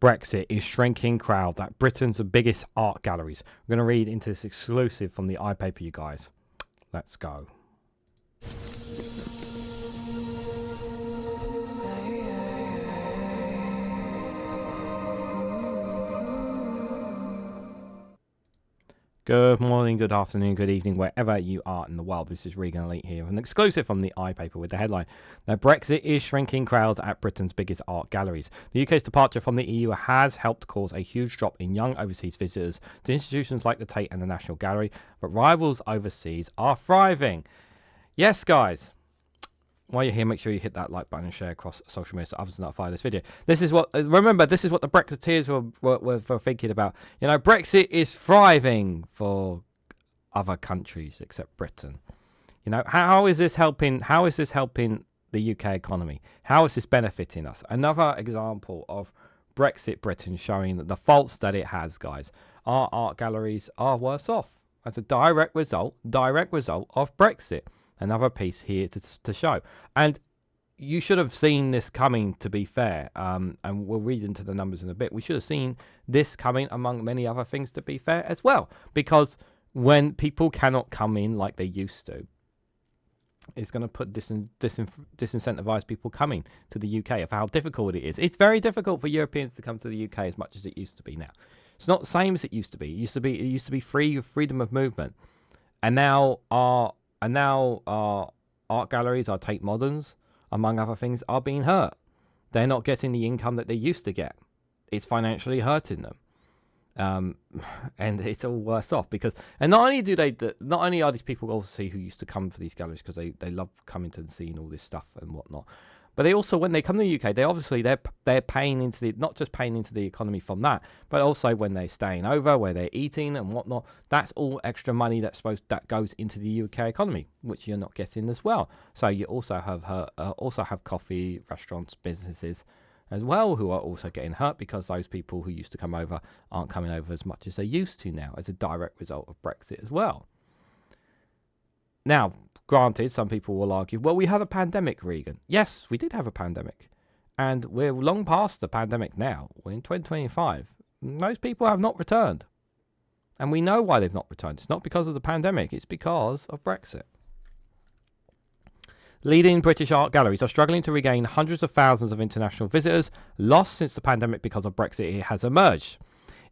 Brexit is shrinking crowds at Britain's biggest art galleries. We're going to read into this exclusive from the iPaper, you guys. Let's go. Good morning, good afternoon, good evening, wherever you are in the world. This is Reganelite here, an exclusive from the iPaper with the headline that Brexit is shrinking crowds at Britain's biggest art galleries. The UK's departure from the EU has helped cause a huge drop in young overseas visitors to institutions like the Tate and the National Gallery, but rivals overseas are thriving. Yes, guys. While you're here, make sure you hit that like button and share across social media so others notify this video. This is what remember. This is what the Brexiteers were thinking about. You know, Brexit is thriving for other countries except Britain. You know, how is this helping? How is this helping the UK economy? How is this benefiting us? Another example of Brexit Britain showing that the faults that it has, guys. Our art galleries are worse off as a direct result of Brexit. Another piece here to show, and you should have seen this coming, to be fair, and we'll read into the numbers in a bit. We should have seen this coming among many other things, to be fair, as well, because when people cannot come in like they used to, it's going to put disincentivize people coming to the UK of how difficult it is. It's very difficult for Europeans to come to the UK as much as it used to be now. It's not the same as it used to be. It used to be freedom of movement, and now our art galleries, our Tate Moderns, among other things, are being hurt. They're not getting the income that they used to get. It's financially hurting them, and it's all worse off because. And not only are these people obviously who used to come for these galleries because they love coming to and seeing all this stuff and whatnot, but they also, when they come to the UK, they're paying into the, not just paying into the economy from that, but also when they're staying over, where they're eating and whatnot. That's all extra money that goes into the UK economy, which you're not getting as well. So you also have coffee restaurants, businesses as well, who are also getting hurt because those people who used to come over aren't coming over as much as they used to now, as a direct result of Brexit as well. Now, granted, some people will argue, well, we had a pandemic, Regan. Yes, we did have a pandemic. And we're long past the pandemic now. We're in 2025. Most people have not returned. And we know why they've not returned. It's not because of the pandemic. It's because of Brexit. Leading British art galleries are struggling to regain hundreds of thousands of international visitors lost since the pandemic because of Brexit has emerged.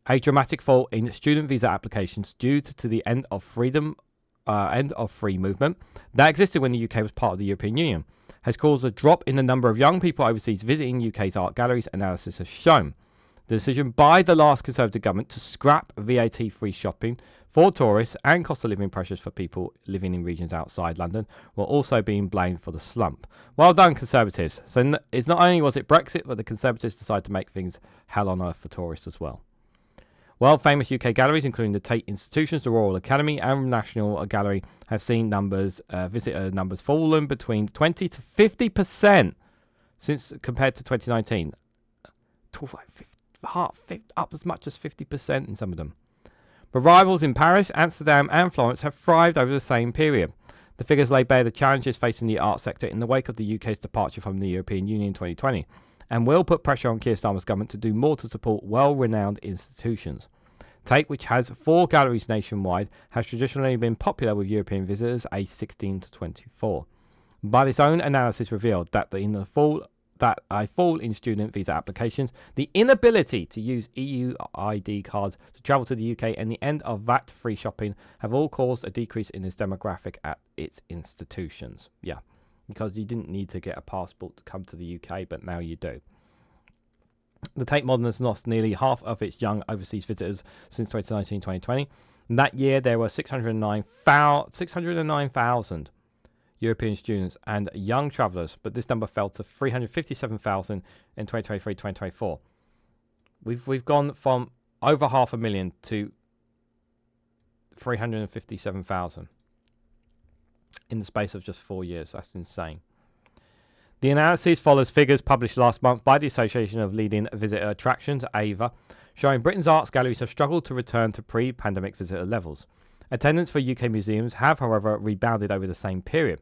A dramatic fall in student visa applications due to the end of free movement that existed when the UK was part of the European Union has caused a drop in the number of young people overseas visiting UK's art galleries, analysis has shown. The decision by the last Conservative government to scrap VAT-free shopping for tourists and cost of living pressures for people living in regions outside London were also being blamed for the slump. Well done, Conservatives. So it's not only was it Brexit, but the Conservatives decided to make things hell on earth for tourists as well. World-famous UK galleries, including the Tate institutions, the Royal Academy and National Gallery, have seen visitor numbers fallen between 20 to 50% since compared to 2019. Up as much as 50% in some of them. But rivals in Paris, Amsterdam and Florence have thrived over the same period. The figures lay bare the challenges facing the art sector in the wake of the UK's departure from the European Union in 2020, and will put pressure on Keir Starmer's government to do more to support well-renowned institutions. Tate, which has 4 galleries nationwide, has traditionally been popular with European visitors aged 16 to 24. But its own analysis revealed that a fall in student visa applications, the inability to use EU ID cards to travel to the UK, and the end of VAT-free shopping have all caused a decrease in its demographic at its institutions. Yeah, because you didn't need to get a passport to come to the UK, but now you do. The Tate Modern has lost nearly half of its young overseas visitors since 2019-2020. That year, there were 609,000 European students and young travellers, but this number fell to 357,000 in 2023-2024. We've gone from over 500,000 to 357,000 in the space of just 4 years. That's insane. The analysis follows figures published last month by the Association of Leading Visitor Attractions, AVA, showing Britain's arts galleries have struggled to return to pre-pandemic visitor levels. Attendance for UK museums have, however, rebounded over the same period,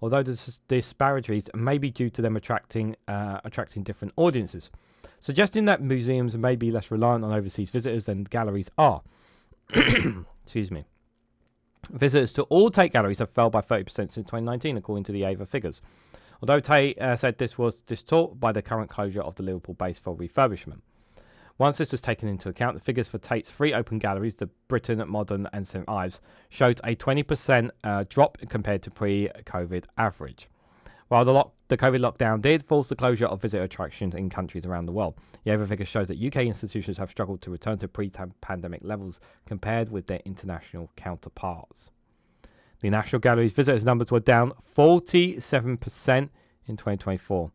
although the disparities may be due to them attracting different audiences. suggesting that museums may be less reliant on overseas visitors than galleries are. Excuse me. Visitors to all Tate galleries have fell by 30% since 2019, according to the AVA figures. Although Tate said this was distorted by the current closure of the Liverpool base for refurbishment. Once this was taken into account, the figures for Tate's 3 open galleries, the Britain, Modern and St Ives, showed a 20% drop compared to pre-COVID average. While the COVID lockdown did force the closure of visitor attractions in countries around the world, the other figure shows that UK institutions have struggled to return to pre-pandemic levels compared with their international counterparts. The National Gallery's visitors numbers were down 47% in 2024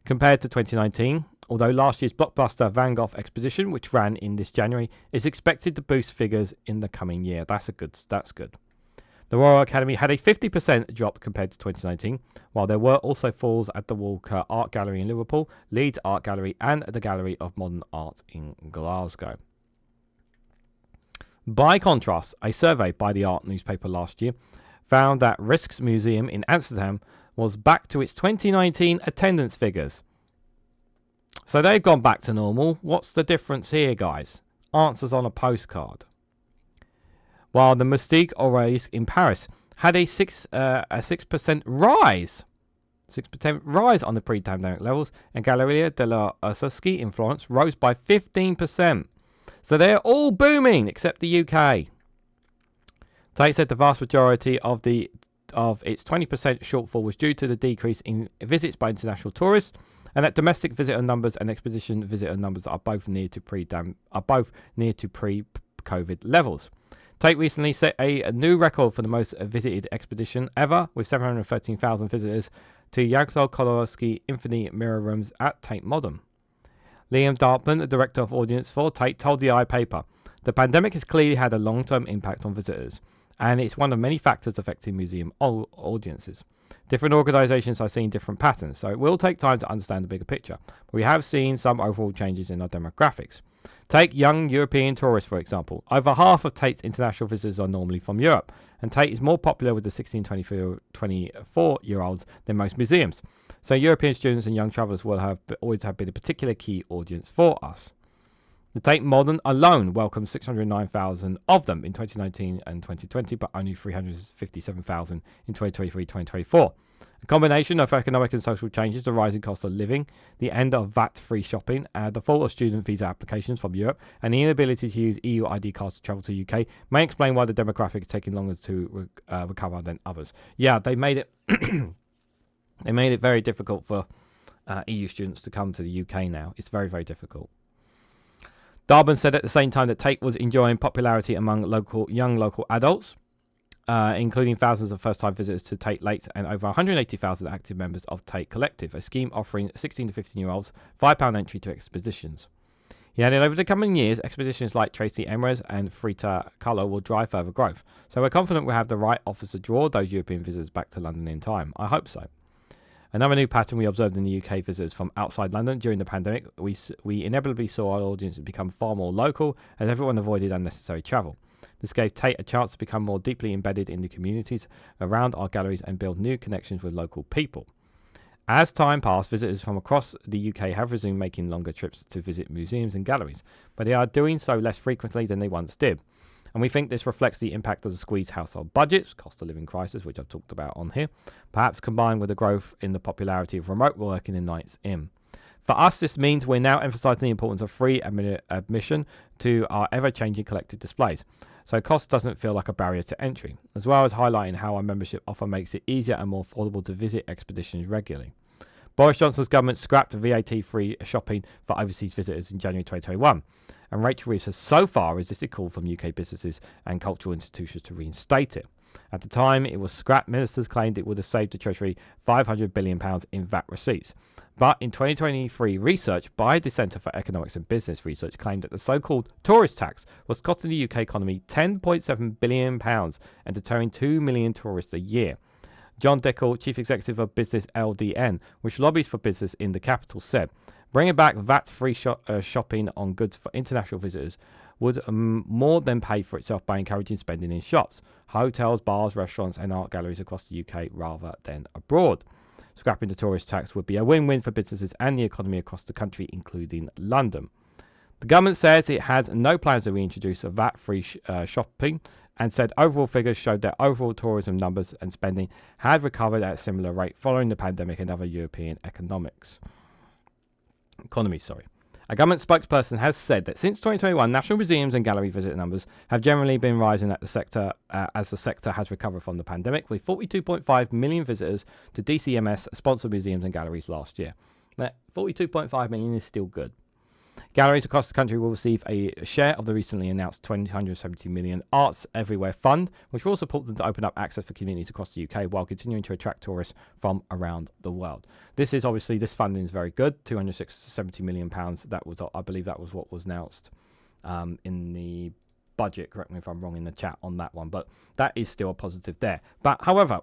compared to 2019, although last year's blockbuster Van Gogh exposition, which ran in this January, is expected to boost figures in the coming year. That's good. The Royal Academy had a 50% drop compared to 2019, while there were also falls at the Walker Art Gallery in Liverpool, Leeds Art Gallery, and the Gallery of Modern Art in Glasgow. By contrast, a survey by the art newspaper last year found that Rijks Museum in Amsterdam was back to its 2019 attendance figures. So they've gone back to normal. What's the difference here, guys? Answers on a postcard. While the Mystique Oreilles in Paris had a 6% rise. 6% rise on the pre-pandemic levels, and Galleria della Ussaschi in Florence rose by 15%. So they're all booming except the UK. Tate said the vast majority of its 20% shortfall was due to the decrease in visits by international tourists, and that domestic visitor numbers and expedition visitor numbers are both near to pre-COVID levels. Tate recently set a new record for the most visited expedition ever, with 713,000 visitors to Jagiello Kowalski Infinity Mirror Rooms at Tate Modern. Liam Dartman, the director of audience for Tate, told the iPaper, "The pandemic has clearly had a long-term impact on visitors, and it's one of many factors affecting museum audiences. Different organisations are seeing different patterns, so it will take time to understand the bigger picture. But we have seen some overall changes in our demographics. Take young European tourists, for example. Over half of Tate's international visitors are normally from Europe, and Tate is more popular with the 16-24-year-olds than most museums. So European students and young travellers will always have been a particular key audience for us. The Tate Modern alone welcomed 609,000 of them in 2019 and 2020, but only 357,000 in 2023-2024. A combination of economic and social changes, the rising cost of living, the end of VAT-free shopping, the fall of student visa applications from Europe, and the inability to use EU ID cards to travel to the UK may explain why the demographic is taking longer to recover than others." Yeah, they made it. They made it very difficult for EU students to come to the UK now. It's very, very difficult. Darban said at the same time that Tate was enjoying popularity among young local adults, including thousands of first-time visitors to Tate Late and over 180,000 active members of Tate Collective, a scheme offering 16 to 15-year-olds £5 entry to expeditions. He added, "Over the coming years, expeditions like Tracy Emrez and Frita Kahlo will drive further growth. So we're confident we'll have the right offers to draw those European visitors back to London in time. I hope so." Another new pattern we observed in the UK visitors from outside London during the pandemic, we inevitably saw our audience become far more local as everyone avoided unnecessary travel. This gave Tate a chance to become more deeply embedded in the communities around our galleries and build new connections with local people. As time passed, visitors from across the UK have resumed making longer trips to visit museums and galleries, but they are doing so less frequently than they once did. And we think this reflects the impact of the squeezed household budgets, cost of living crisis, which I've talked about on here, perhaps combined with the growth in the popularity of remote working and nights in. For us, this means we're now emphasising the importance of free admission to our ever-changing collective displays, so cost doesn't feel like a barrier to entry, as well as highlighting how our membership offer makes it easier and more affordable to visit expeditions regularly. Boris Johnson's government scrapped VAT-free shopping for overseas visitors in January 2021, and Rachel Reeves has so far resisted call from UK businesses and cultural institutions to reinstate it. At the time it was scrapped, ministers claimed it would have saved the Treasury £500 billion in VAT receipts. But in 2023, research by the Centre for Economics and Business Research claimed that the so-called tourist tax was costing the UK economy £10.7 billion and deterring 2 million tourists a year. John Dickel, Chief Executive of Business LDN, which lobbies for business in the capital, said, "Bringing back VAT-free shopping on goods for international visitors would more than pay for itself by encouraging spending in shops, hotels, bars, restaurants and art galleries across the UK rather than abroad." Scrapping the tourist tax would be a win-win for businesses and the economy across the country, including London. The government says it has no plans to reintroduce a VAT-free shopping, and said overall figures showed that overall tourism numbers and spending had recovered at a similar rate following the pandemic and other European economy. A government spokesperson has said that since 2021, national museums and gallery visitor numbers have generally been rising at the sector as the sector has recovered from the pandemic, with 42.5 million visitors to DCMS-sponsored museums and galleries last year. Now, 42.5 million is still good. Galleries across the country will receive a share of the recently announced £270 million Arts Everywhere Fund, which will support them to open up access for communities across the UK while continuing to attract tourists from around the world. This funding is very good, £270 million. That was, I believe, that was what was announced in the budget. Correct me if I'm wrong in the chat on that one, but that is still a positive there. But however,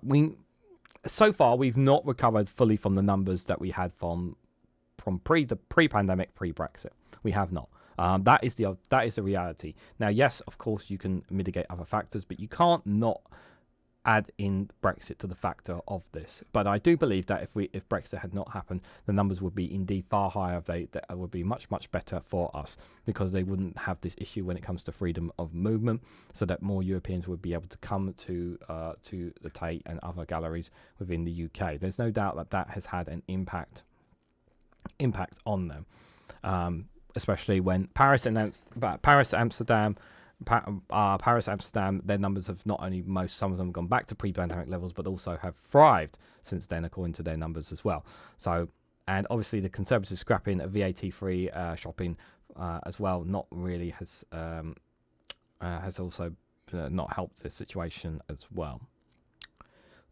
so far we've not recovered fully from the numbers that we had from pre-pandemic, pre-Brexit. We have not. That is the reality. Now, yes, of course, you can mitigate other factors, but you can't not add in Brexit to the factor of this. But I do believe that if Brexit had not happened, the numbers would be indeed far higher. That would be much better for us, because they wouldn't have this issue when it comes to freedom of movement, so that more Europeans would be able to come to the Tate and other galleries within the UK. There's no doubt that has had an impact on them, especially when Paris, Amsterdam, their numbers have not only some of them gone back to pre-pandemic levels, but also have thrived since then, according to their numbers as well. So, and obviously the Conservative scrapping of VAT-free shopping as well not really has also not helped this situation as well.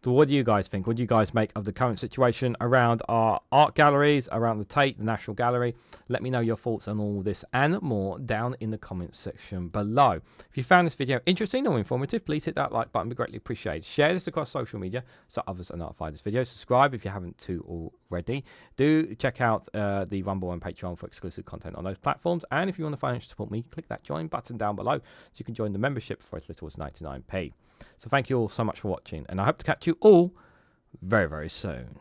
So what do you guys think? What do you guys make of the current situation around our art galleries, around the Tate, the National Gallery? Let me know your thoughts on all this and more down in the comments section below. If you found this video interesting or informative, please hit that like button. It'd be greatly appreciated. Share this across social media so others are notified of this video. Subscribe if you haven't already. Do check out the Rumble and Patreon for exclusive content on those platforms. And if you want to financially support me, click that join button down below so you can join the membership for as little as 99p. So thank you all so much for watching, and I hope to catch you all very, very soon.